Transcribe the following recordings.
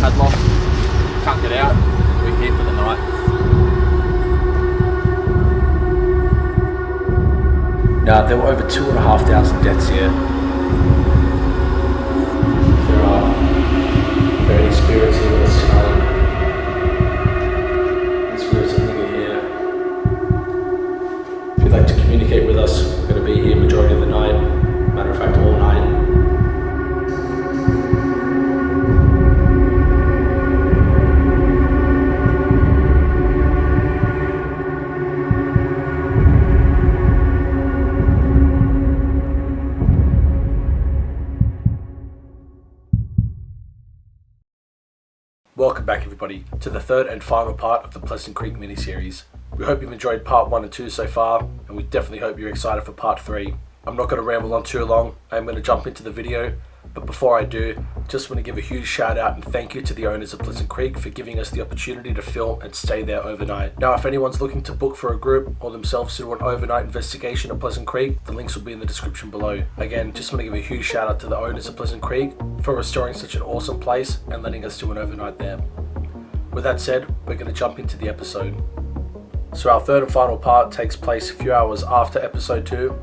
padlock, can't get out, we're here for the night. Now, there were over 2,500 deaths here. There are very spirits here with us tonight. The spirits of nigger here. If you'd like to communicate with us, we're going to be here majority of the night. Matter of fact, all night. Welcome back everybody to the third and final part of the Pleasant Creek miniseries. We hope you've enjoyed part 1 and 2 so far, and we definitely hope you're excited for part 3. I'm not going to ramble on too long, I'm going to jump into the video, but before I do, just want to give a huge shout out and thank you to the owners of Pleasant Creek for giving us the opportunity to film and stay there overnight. Now if anyone's looking to book for a group or themselves to do an overnight investigation at Pleasant Creek, the links will be in the description below. Again, just want to give a huge shout out to the owners of Pleasant Creek for restoring such an awesome place and letting us do an overnight there. With that said, we're going to jump into the episode. So our third and final part takes place a few hours after episode 2.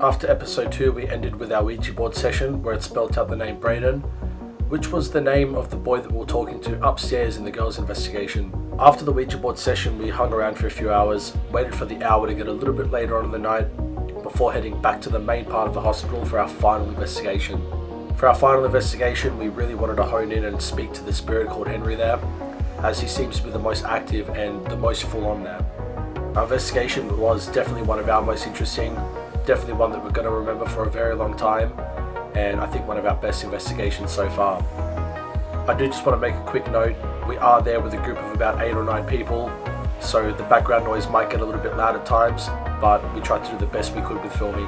After episode 2 we ended with our Ouija board session where it spelled out the name Brayden, which was the name of the boy that we were talking to upstairs in the girls' investigation. After the Ouija board session we hung around for a few hours, waited for the hour to get a little bit later on in the night before heading back to the main part of the hospital for our final investigation. For our final investigation we really wanted to hone in and speak to the spirit called Henry there, as he seems to be the most active and the most full on there. Our investigation was definitely one of our most interesting, definitely one that we're going to remember for a very long time, and I think one of our best investigations so far. I do just want to make a quick note, we are there with a group of about 8 or 9 people, so the background noise might get a little bit loud at times, but we tried to do the best we could with filming.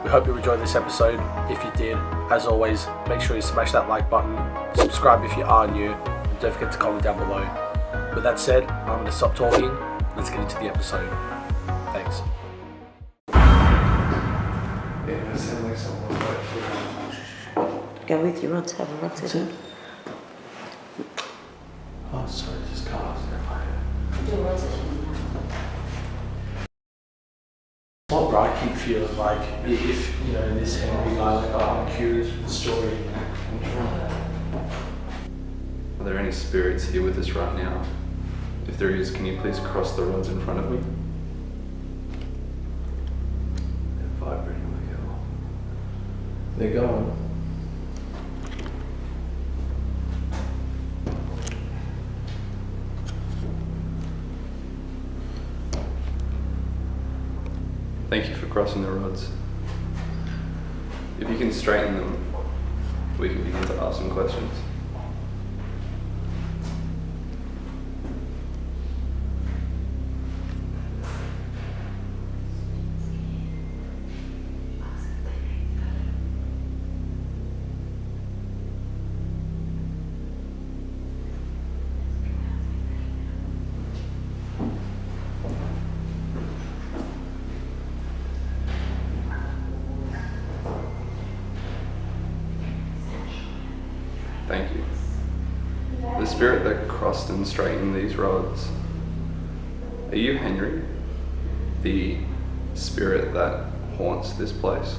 We hope you enjoyed this episode. If you did, as always, make sure you smash that like button, subscribe if you are new, and don't forget to comment down below. With that said, I'm going to stop talking, let's get into the episode. Thanks. Go with you, run to have a run to them. Oh, sorry, just cars. Do a run to What bro, I keep feeling like if you know this Henry guy, like I'm curious with the story. Are there any spirits here with us right now? If there is, can you please cross the rods in front of me? They're vibrating like hell. They're going. Thank you for crossing the rods. If you can straighten them, we can begin to ask some questions. Thank you. The spirit that crossed and straightened these rods, are you Henry? The spirit that haunts this place?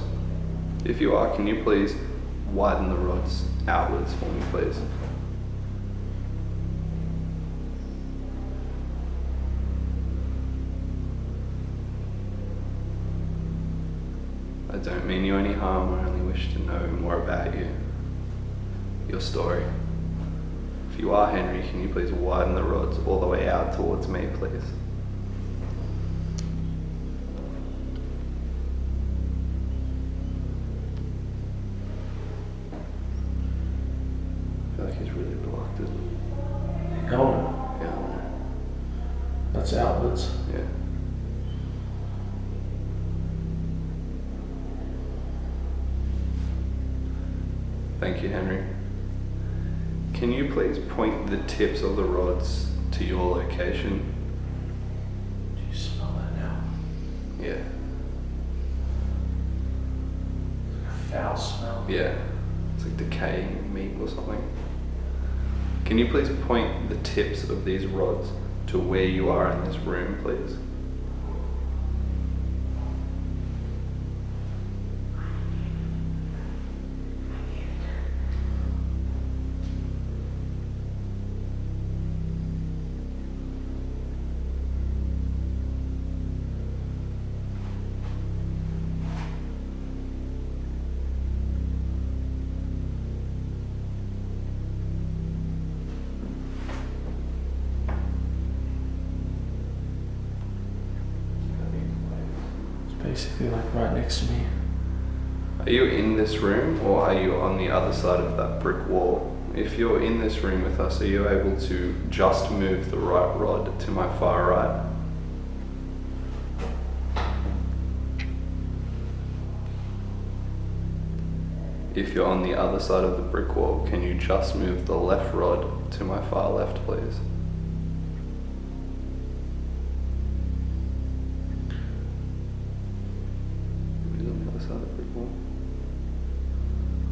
If you are, can you please widen the rods outwards for me, please? I don't mean you any harm, I only wish to know more about you. Your story. If you are Henry, can you please widen the rods all the way out towards me, please? I feel like he's really reluctant. Going. Yeah. That's outwards. Yeah. Thank you, Henry. Can you please point the tips of the rods to your location? Do you smell that now? Yeah. A foul smell. Yeah. It's like decaying meat or something. Can you please point the tips of these rods to where you are in this room, please? Basically like right next to me. Are you in this room or are you on the other side of that brick wall? If you're in this room with us, are you able to just move the right rod to my far right? If you're on the other side of the brick wall, can you just move the left rod to my far left, please?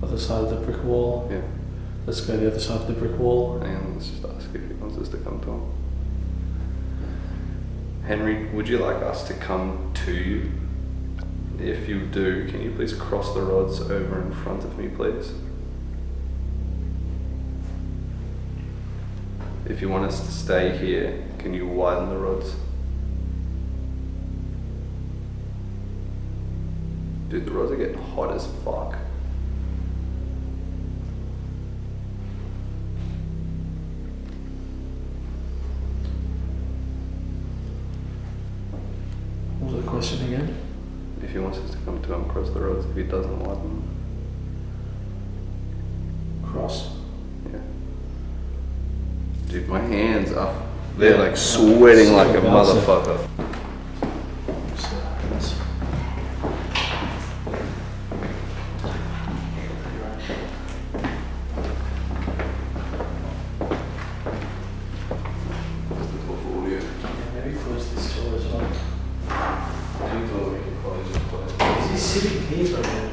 Other side of the brick wall. Yeah. Let's go to the other side of the brick wall. And let's just ask if he wants us to come to him. Henry, would you like us to come to you? If you do, can you please cross the rods over in front of me, please? If you want us to stay here, can you widen the rods? Dude, the rods are getting hot as fuck. What was the question again? If he wants us to come to him, cross the roads. If he doesn't widen them. Cross. Yeah. Dude, my hands are, they're like sweating like a motherfucker. Maybe close this door as well. Is he sitting here for a minute?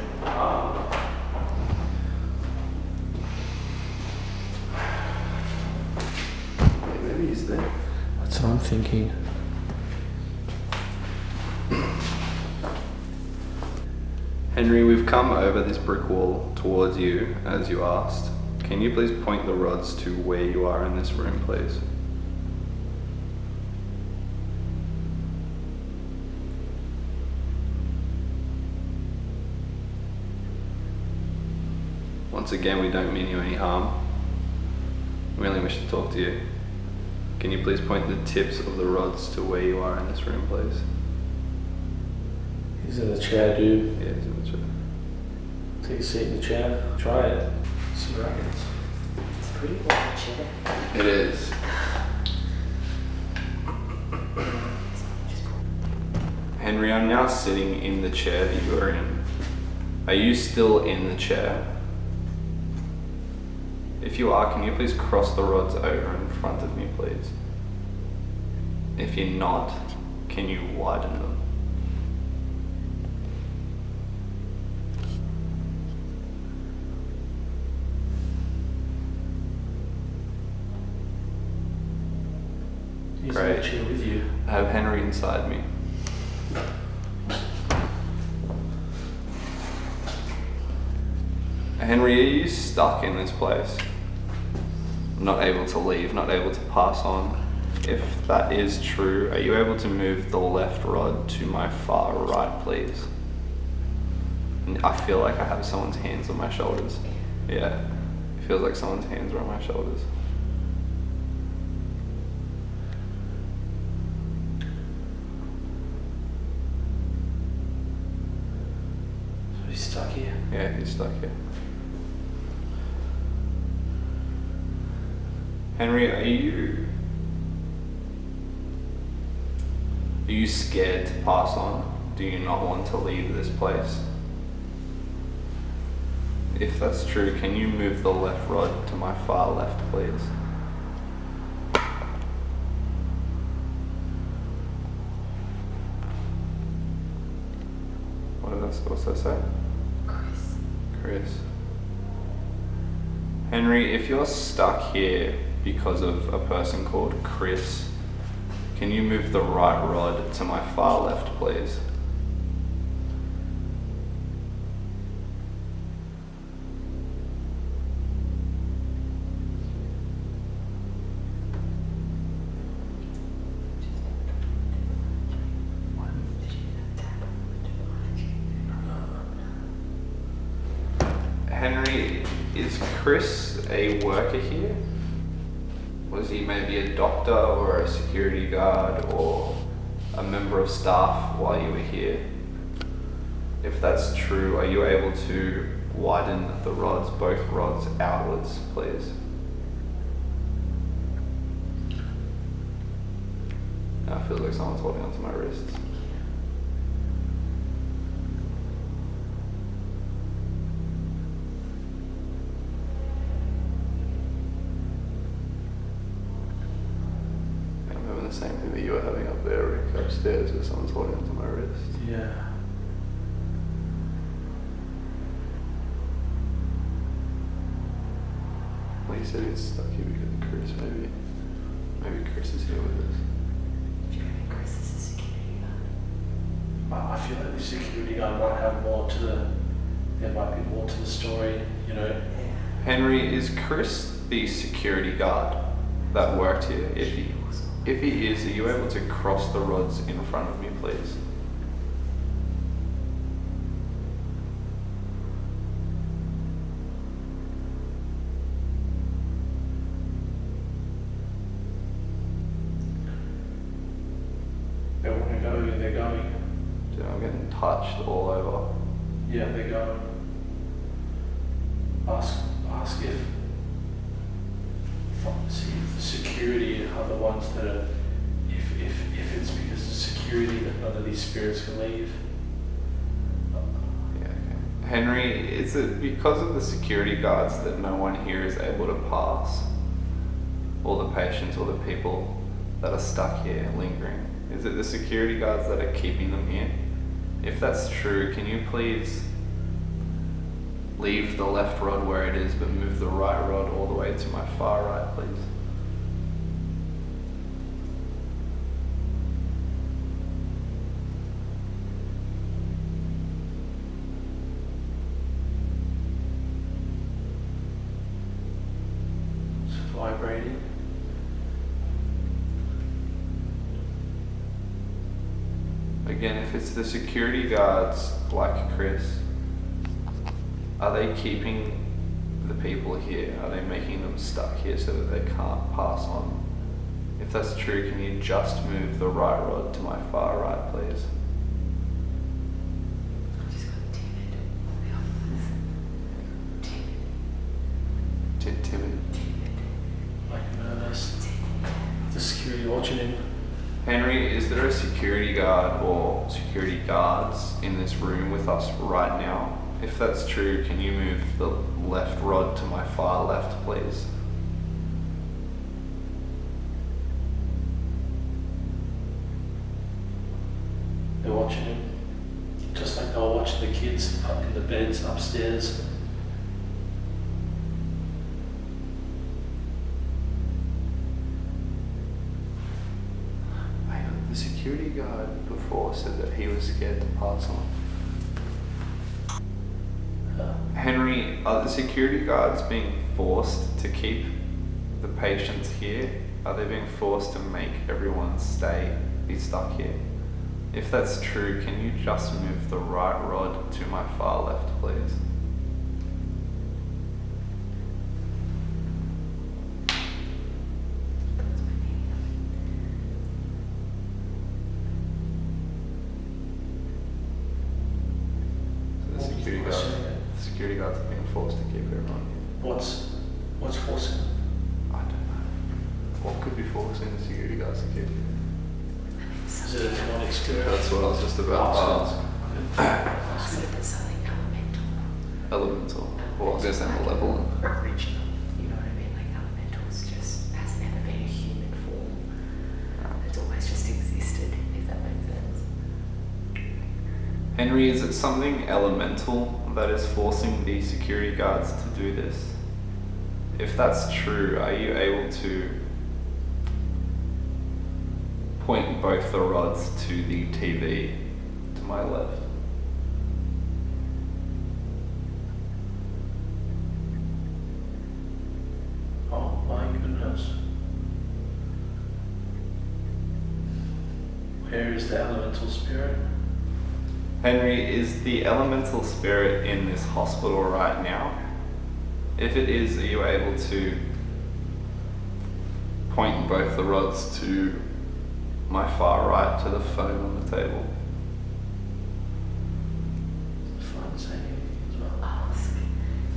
Maybe he's there. That's what I'm thinking. Henry, we've come over this brick wall towards you, as you asked. Can you please point the rods to where you are in this room, please? Once again, we don't mean you any harm. We only wish to talk to you. Can you please point the tips of the rods to where you are in this room, please? He's in the chair, dude. Yeah, he's in the chair. Take a seat in the chair. Try it. See what happens. It's a pretty wide chair. It is. Henry, I'm now sitting in the chair that you are in. Are you still in the chair? If you are, can you please cross the rods over in front of me, please? If you're not, can you widen them? He's Great. in the chair with you. I have Henry inside me. Henry, are you stuck in this place? Not able to leave, not able to pass on? If that is true, are you able to move the left rod to my far right, please? And I feel like I have someone's hands on my shoulders. Yeah, it feels like someone's hands are on my shoulders. So he's stuck here. Yeah, he's stuck here. Henry, are you scared to pass on? Do you not want to leave this place? If that's true, can you move the left rod to my far left, please? What's that say? Chris. Chris. Henry, if you're stuck here, because of a person called Chris. Can you move the right rod to my far left, please? Henry, is Chris a worker here? Was he maybe a doctor or a security guard or a member of staff while you were here? If that's true, are you able to widen the rods, both rods outwards, please? Now it feels like someone's holding onto my wrists. The same thing that you were having up there, Rick, upstairs, where someone's holding onto my wrist. Yeah. Well, you said it's stuck here because of Chris, maybe Chris is here with us. Do you think Chris is a security guard? I feel like the security guard might have more to there might be more to the story, you know. Henry, is Chris the security guard that worked here? If he is, are you able to cross the rods in front of me, please? They want to go, yeah, they're going. Dude, I'm getting touched all over. Yeah, they're going. Ask if see if the security are the ones that are, if it's because of security that none of these spirits can leave. Yeah, okay. Henry, is it because of the security guards that no one here is able to pass? All the patients or the people that are stuck here lingering? Is it the security guards that are keeping them here? If that's true, can you please leave the left rod where it is, but move the right rod all the way to my far right, please? It's vibrating. Again, if it's the security guards like Chris, are they keeping the people here? Are they making them stuck here so that they can't pass on? If that's true, can you just move the right rod to my far right, please? I just got timid. Timid. Like nervous. The security watching him. Henry, is there a security guard or security guards in this room with us right now? If that's true, can you move the left rod to my far left, please? They're watching him. Just like they were watching the kids up in the beds upstairs. The security guard before said that he was scared to pass on. Henry, are the security guards being forced to keep the patients here? Are they being forced to make everyone be stuck here? If that's true, can you just move the right rod to my far left, please? Security guards are being forced to keep everyone here. What's forcing them? I don't know. What could be forcing the security guards to keep here? Is it a demonic spirit? That's what I was just about to ask. So if it's something Elemental. Well, I guess I'm malevolent. original, you know what I mean? Like elementals just has never been a human form. It's always just existed, if that makes sense. Henry, is it something elemental that is forcing the security guards to do this? If that's true, are you able to point both the rods to the TV to my left? Oh my goodness. Where is the elemental spirit? Henry, is the elemental spirit in this hospital right now? If it is, are you able to point both the rods to my far right to the phone on the table? Fine saying anything as well. Ask.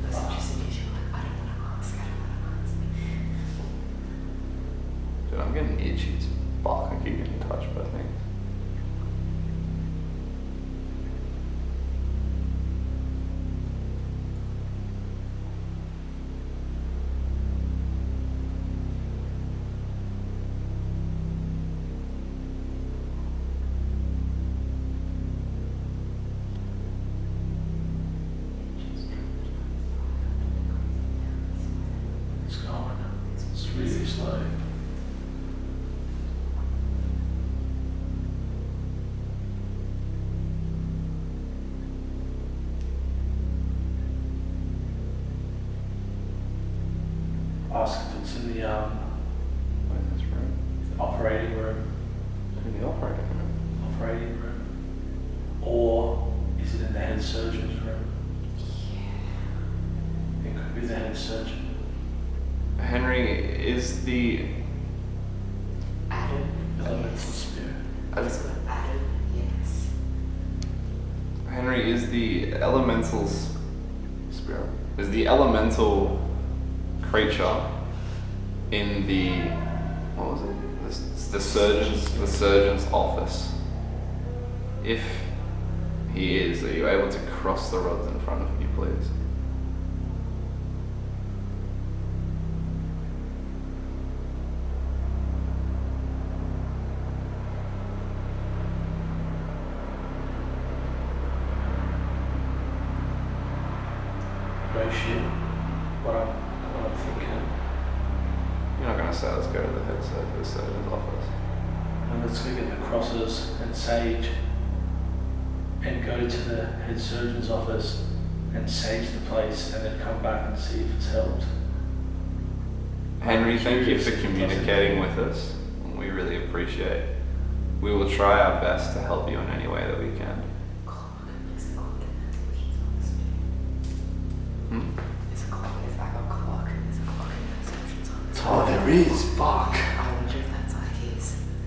That's interesting because you're like, I don't want to ask, I don't want to ask. Dude, I'm getting itchy as fuck. I keep getting touched by things. It's going. It's really slow. Ask if it's in the Where's this room? operating room. In the operating room. Operating room. Or is it in the head surgeon's room? It could be the head surgeon. Henry, is the Adam. Elemental spirit. It's got Adam, yes. Henry, is the elemental's spirit? Is the elemental creature in the what was it? The surgeon's office? If he is, are you able to cross the rods in front of me, please? No shit. What I'm thinking. You're not gonna say let's go to the surgeon's office. And let's go get the crosses and sage and go to the head surgeon's office and sage the place and then come back and see if it's helped. Henry, thank you Curious for if it communicating with us. We really appreciate it. We will try our best to help you in any way that we can. Clock. There's a clock in there. Which is honest. There's a clock. There's like a clock. There's a clock in the reception's office. Oh, there is. Fuck. I wonder if that's like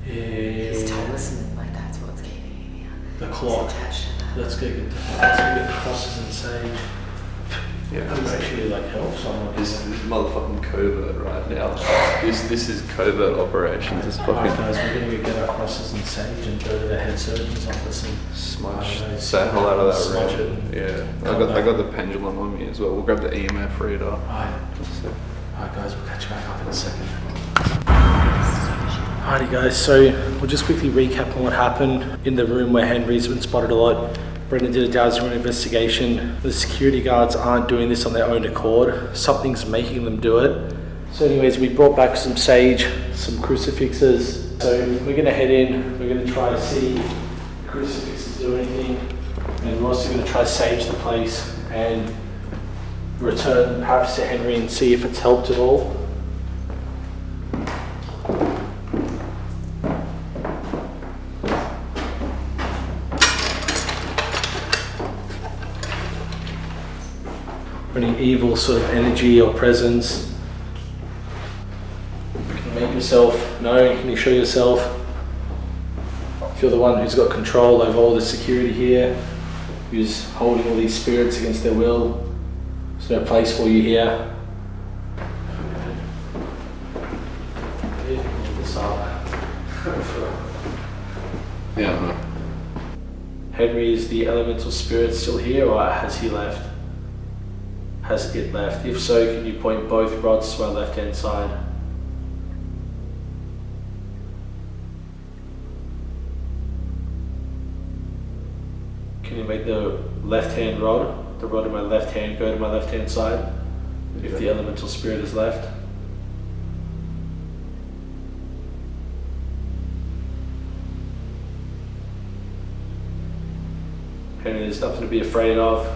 his talisman. Like that's what's keeping him here. The He's clock. attached to that. Let's go get the crosses and sage. Yeah, Could actually like help someone. This is motherfucking covert right now. This is covert operations. It's Alright fucking guys, we're gonna go get our crosses and sage and go to the head surgeon's office and smudge I don't know, the hell out of that smudge room. it. Yeah, I got the pendulum on me as well. We'll grab the EMF reader. Alright guys, we'll catch you back up in a second. Alrighty guys, so we'll just quickly recap on what happened in the room where Henry's been spotted a lot. Brendan did a Dow's investigation. The security guards aren't doing this on their own accord. Something's making them do it. So anyways, we brought back some sage, some crucifixes. So we're gonna head in, we're gonna try to see if the crucifixes do anything. And we're also gonna try to sage the place and return perhaps to Henry and see if it's helped at all. Any evil sort of energy or presence. Can you make yourself known? Can you show yourself? If you're the one who's got control over all the security here, who's holding all these spirits against their will, there's no place for you here. Yeah. Henry, is the elemental spirit still here or has he left? Has it left? If so, can you point both rods to my left hand side? Can you make the left hand rod, the rod of my left hand, go to my left hand side? if the elemental spirit is left. Henry, there's nothing to be afraid of.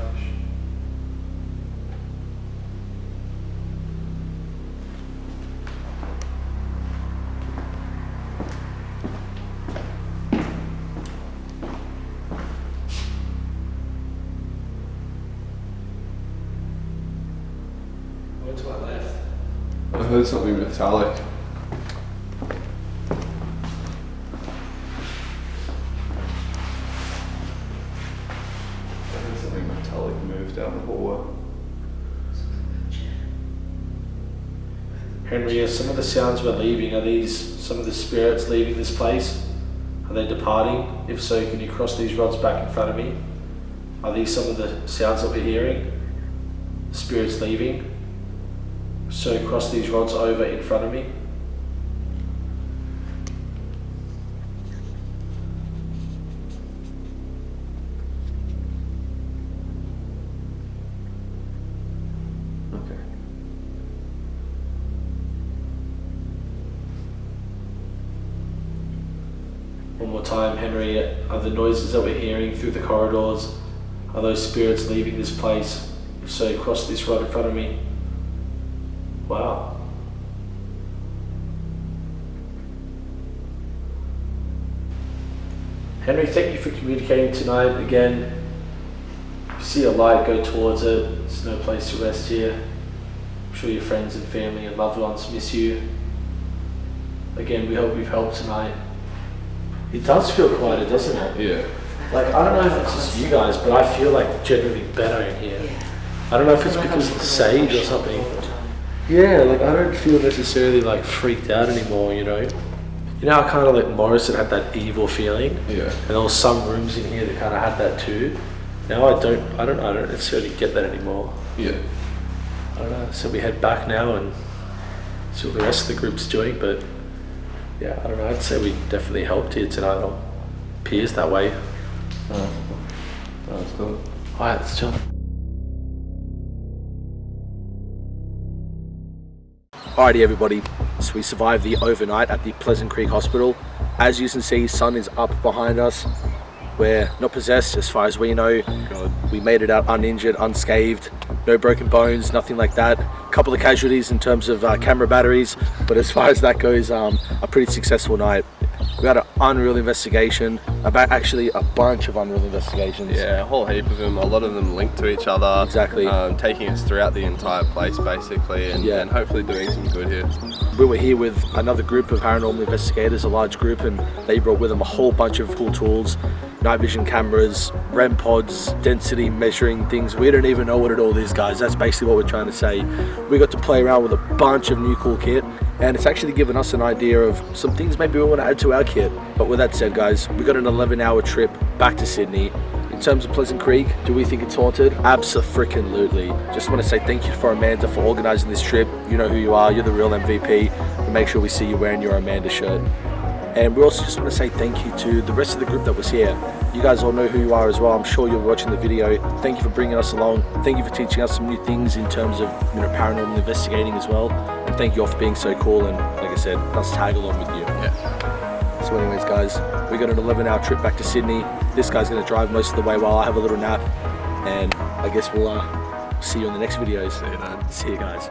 To my left. I heard something metallic. I heard something metallic move down the hallway. Henry, are some of the sounds we're leaving, are these some of the spirits leaving this place? Are they departing? If so, can you cross these rods back in front of me? Are these some of the sounds that we're hearing? Spirits leaving? So cross these rods over in front of me. Okay. One more time, Henry, are the noises that we're hearing through the corridors, are those spirits leaving this place? If so, cross this rod in front of me. Wow. Henry, thank you for communicating tonight again. If you see a light, go towards it. There's no place to rest here. I'm sure your friends and family and loved ones miss you. Again, we hope we've helped tonight. It does feel quieter, doesn't it? Yeah. Like, I don't know if it's just you guys, but I feel like generally better in here. I don't know if it's because of the sage or something. Yeah, like I don't feel necessarily like freaked out anymore, you know? You know how kind of like Morrison had that evil feeling? Yeah. And there was some rooms in here that kind of had that too. Now I don't necessarily get that anymore. Yeah. I don't know, so we head back now and see what the rest of the group's doing, but yeah, I don't know, I'd say we definitely helped here tonight, or appears that way. That's good. Alright, let's jump. Alrighty everybody, so we survived the overnight at the Pleasant Creek Hospital. As you can see, sun is up behind us. We're not possessed as far as we know. God. We made it out uninjured, unscathed, no broken bones, nothing like that. A couple of casualties in terms of camera batteries, but as far as that goes, a pretty successful night. We had an unreal investigation, actually a bunch of unreal investigations. Yeah, a whole heap of them, a lot of them linked to each other. Exactly. Taking us throughout the entire place basically, and hopefully doing some good here. We were here with another group of paranormal investigators, a large group, and they brought with them a whole bunch of cool tools, night vision cameras, REM pods, density measuring things. We don't even know what it all is, guys. That's basically what we're trying to say. We got to play around with a bunch of new cool kit, and it's actually given us an idea of some things maybe we want to add to our kit. But with that said, guys, we got an 11-hour trip back to Sydney. In terms of Pleasant Creek, do we think it's haunted? Abso-freaking-lutely. Just want to say thank you for Amanda for organising this trip. You know who you are, you're the real MVP. And make sure we see you wearing your Amanda shirt. And we also just want to say thank you to the rest of the group that was here. You guys all know who you are as well. I'm sure you're watching the video. Thank you for bringing us along. Thank you for teaching us some new things in terms of paranormal investigating as well. And thank you all for being so cool and, like I said, us tag along with you. Yeah. So anyways, guys, we got an 11-hour trip back to Sydney. This guy's going to drive most of the way while I have a little nap. And I guess we'll see you in the next videos. See you then. See you guys.